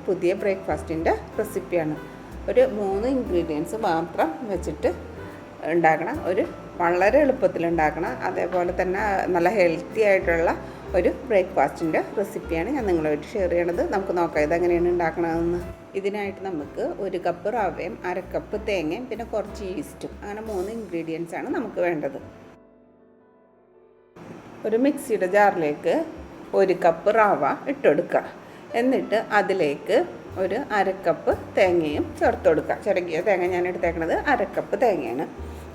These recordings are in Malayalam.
പുതിയ ബ്രേക്ക്ഫാസ്റ്റിൻ്റെ റെസിപ്പിയാണ്. ഒരു 3 ഇൻഗ്രീഡിയൻസ് മാത്രം വെച്ചിട്ട് ഉണ്ടാക്കണം. വളരെ എളുപ്പത്തിൽ ഉണ്ടാക്കണം. അതേപോലെ തന്നെ നല്ല ഹെൽത്തി ആയിട്ടുള്ള ഒരു ബ്രേക്ക്ഫാസ്റ്റിൻ്റെ റെസിപ്പിയാണ് ഞാൻ നിങ്ങളുമായിട്ട് ഷെയർ ചെയ്യണത്. നമുക്ക് നോക്കാം ഇതെങ്ങനെയാണ് ഉണ്ടാക്കണമെന്ന്. ഇതിനായിട്ട് നമുക്ക് 1 കപ്പ് റവയും 1/2 കപ്പ് തേങ്ങയും പിന്നെ കുറച്ച് ഈസ്റ്റും, അങ്ങനെ 3 ഇൻഗ്രീഡിയൻസ് ആണ് നമുക്ക് വേണ്ടത്. ഒരു മിക്സിയുടെ ജാറിലേക്ക് 1 കപ്പ് റവ ഇട്ടുകൊടുക്കുക. എന്നിട്ട് അതിലേക്ക് 1/2 കപ്പ് തേങ്ങയും ചേർത്ത് കൊടുക്കുക. ചിരകിയ തേങ്ങ ഞാൻ എടുത്തേക്കണത് 1/2 കപ്പ് തേങ്ങയാണ്.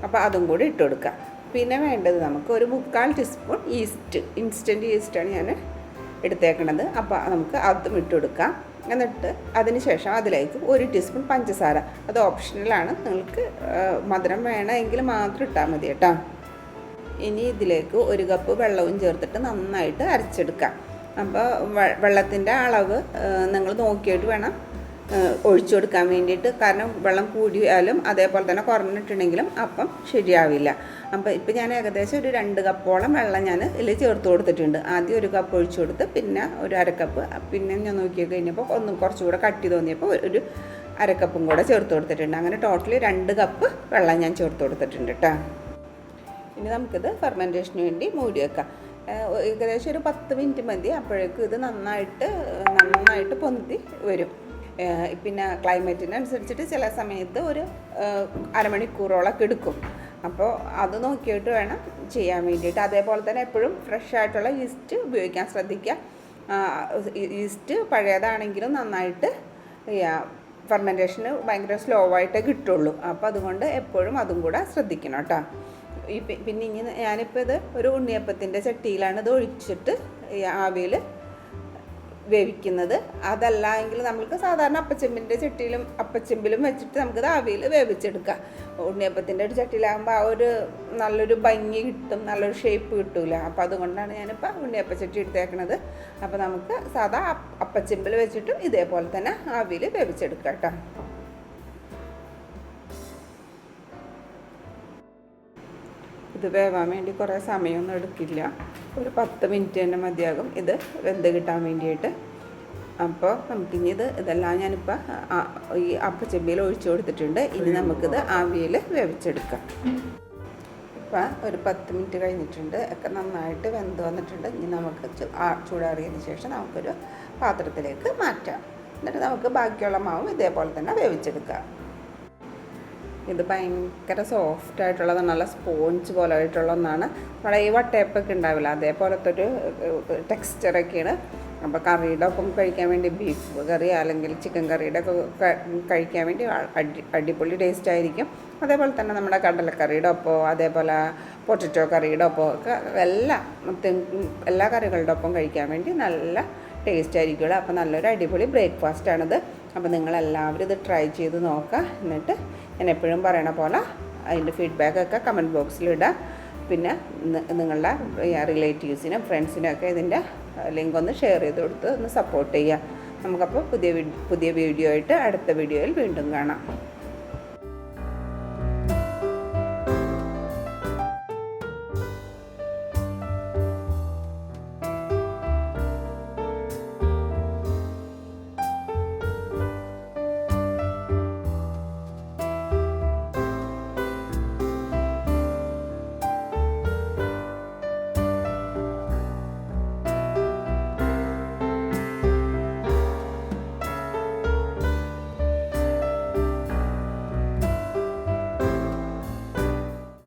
അപ്പോൾ അതും കൂടി ഇട്ട് കൊടുക്കുക. പിന്നെ വേണ്ടത് നമുക്ക് 1/4 ടീസ്പൂൺ ഈസ്റ്റ്, ഇൻസ്റ്റൻറ്റ് ഈസ്റ്റാണ് ഞാൻ എടുത്തേക്കണത്. അപ്പോൾ നമുക്ക് അതും ഇട്ട് കൊടുക്കാം. എന്നിട്ട് അതിന് ശേഷം അതിലേക്ക് 1 ടീസ്പൂൺ പഞ്ചസാര, അത് ഓപ്ഷണലാണ്, നിങ്ങൾക്ക് മധുരം വേണമെങ്കിൽ മാത്രം ഇട്ടാൽ മതി കേട്ടോ. ഇനി ഇതിലേക്ക് 1 കപ്പ് വെള്ളവും ചേർത്തിട്ട് നന്നായിട്ട് അരച്ചെടുക്കാം. അപ്പോൾ വെള്ളത്തിൻ്റെ അളവ് നിങ്ങൾ നോക്കിയിട്ട് വേണം ഒഴിച്ചു കൊടുക്കാൻ വേണ്ടിയിട്ട്. കാരണം വെള്ളം കൂടിയാലും അതേപോലെ തന്നെ കുറഞ്ഞിട്ടുണ്ടെങ്കിലും അപ്പം ശരിയാവില്ല. അപ്പോൾ ഇപ്പോൾ ഞാൻ ഏകദേശം 2 കപ്പോളം വെള്ളം ഞാൻ ഇതിൽ ചേർത്ത് കൊടുത്തിട്ടുണ്ട്. ആദ്യം 1 കപ്പ് ഒഴിച്ചു കൊടുത്ത് പിന്നെ 1/2 കപ്പ്, പിന്നെ ഞാൻ നോക്കി കഴിഞ്ഞപ്പോൾ കുറച്ചുകൂടെ കട്ടി തോന്നിയപ്പോൾ 1/2 കപ്പും കൂടെ ചേർത്ത് കൊടുത്തിട്ടുണ്ട്. അങ്ങനെ ടോട്ടലി 2 കപ്പ് വെള്ളം ഞാൻ ചേർത്ത് കൊടുത്തിട്ടുണ്ട് കേട്ടോ. ഇനി നമുക്കിത് ഫെർമെൻറ്റേഷന് വേണ്ടി മൂടി വെക്കാം. ഏകദേശം 10 മിനിറ്റ് മതി. അപ്പോഴേക്കും ഇത് നന്നായിട്ട് പൊന്തി വരും. പിന്നെ ക്ലൈമറ്റിനനുസരിച്ചിട്ട് ചില സമയത്ത് 1 അരമണിക്കൂറോളൊക്കെ എടുക്കും. അപ്പോൾ അത് നോക്കിയിട്ട് വേണം ചെയ്യാൻ വേണ്ടിയിട്ട്. അതേപോലെ തന്നെ എപ്പോഴും ഫ്രഷ് ആയിട്ടുള്ള ഈസ്റ്റ് ഉപയോഗിക്കാൻ ശ്രദ്ധിക്കുക. ഈസ്റ്റ് പഴയതാണെങ്കിലും നന്നായിട്ട് ഫെർമെൻറ്റേഷന് ഭയങ്കര സ്ലോ ആയിട്ടേ കിട്ടുള്ളൂ. അപ്പോൾ അതുകൊണ്ട് എപ്പോഴും അതും കൂടെ ശ്രദ്ധിക്കണം കേട്ടോ. പിന്നെ ഇനി ഞാനിപ്പോൾ ഇത് ഒരു ഉണ്ണിയപ്പത്തിൻ്റെ ചട്ടിയിലാണ് ഇത് ഒഴിച്ചിട്ട് ആവിയിൽ വേവിക്കുന്നത്. അതല്ല എങ്കിൽ നമുക്ക് സാധാരണ അപ്പച്ചെമ്പിൻ്റെ ചട്ടിയിലും അപ്പച്ചെമ്പിലും വെച്ചിട്ട് നമുക്കിത് ആവിയിൽ വേവിച്ചെടുക്കാം. ഉണ്ണിയപ്പത്തിൻ്റെ ഒരു ചട്ടിയിലാകുമ്പോൾ നല്ലൊരു ഭംഗി കിട്ടും, നല്ലൊരു ഷേപ്പ് കിട്ടില്ല. അപ്പോൾ അതുകൊണ്ടാണ് ഞാനിപ്പോൾ ഉണ്ണിയപ്പച്ചട്ടി എടുത്തേക്കണത്. അപ്പോൾ നമുക്ക് സാധാ അപ്പച്ചെമ്പിൽ വെച്ചിട്ടും ഇതേപോലെ തന്നെ ആവിയിൽ വേവിച്ചെടുക്കാം കേട്ടോ. ഇത് വേവാൻ വേണ്ടി കുറേ സമയമൊന്നും എടുക്കില്ല. ഒരു 10 മിനിറ്റ് തന്നെ മതിയാകും ഇത് വെന്ത് കിട്ടാൻ വേണ്ടിയിട്ട്. അപ്പോൾ നമുക്കിനി ഇതെല്ലാം ഞാനിപ്പോൾ ഈ അപ്പച്ചെമ്പിയിൽ ഒഴിച്ചു കൊടുത്തിട്ടുണ്ട്. ഇനി നമുക്കിത് ആവിയിൽ വേവിച്ചെടുക്കാം. ഇപ്പം ഒരു 10 മിനിറ്റ് കഴിഞ്ഞിട്ടുണ്ട്. ഒക്കെ നന്നായിട്ട് വെന്ത് വന്നിട്ടുണ്ട്. ഇനി നമുക്ക് ചൂടാറിയതിന് ശേഷം നമുക്കൊരു പാത്രത്തിലേക്ക് മാറ്റാം. എന്നിട്ട് നമുക്ക് ബാക്കിയുള്ള മാവും ഇതേപോലെ തന്നെ വേവിച്ചെടുക്കാം. ഇത് ഭയങ്കര സോഫ്റ്റ് ആയിട്ടുള്ളത്, നല്ല സ്പോഞ്ച് പോലെ ആയിട്ടുള്ള ഒന്നാണ്. നമ്മുടെ ഈ വട്ടയപ്പൊക്കെ ഉണ്ടാവില്ല അതേപോലത്തെ ഒരു ടെക്സ്ചറൊക്കെയാണ്. അപ്പോൾ കറിയുടെ ഒപ്പം കഴിക്കാൻ വേണ്ടി, ബീഫ് കറി അല്ലെങ്കിൽ ചിക്കൻ കറിയുടെ ഒക്കെ കഴിക്കാൻ വേണ്ടി അടിപൊളി ടേസ്റ്റ് ആയിരിക്കും. അതേപോലെ തന്നെ നമ്മുടെ കടലക്കറിയുടെ ഒപ്പം, അതേപോലെ പൊട്ടറ്റോ കറിയുടെ ഒപ്പം ഒക്കെ എല്ലാ കറികളുടെ ഒപ്പം കഴിക്കാൻ വേണ്ടി നല്ല ടേസ്റ്റ് ആയിരിക്കുമല്ലോ. അപ്പോൾ നല്ലൊരു അടിപൊളി ബ്രേക്ക്ഫാസ്റ്റാണിത്. അപ്പോൾ നിങ്ങളെല്ലാവരും ഇത് ട്രൈ ചെയ്ത് നോക്കുക. എന്നിട്ട് ഞാൻ എപ്പോഴും പറയണ പോലെ അതിൻ്റെ ഫീഡ്ബാക്കൊക്കെ കമൻറ്റ് ബോക്സിലിടുക. പിന്നെ നിങ്ങളുടെ റിലേറ്റീവ്സിനും ഫ്രണ്ട്സിനും ഒക്കെ ഇതിൻ്റെ ലിങ്ക് ഒന്ന് ഷെയർ ചെയ്ത് കൊടുത്ത് ഒന്ന് സപ്പോർട്ട് ചെയ്യുക. നമുക്കപ്പോൾ പുതിയ വീഡിയോ ആയിട്ട് അടുത്ത വീഡിയോയിൽ വീണ്ടും കാണാം.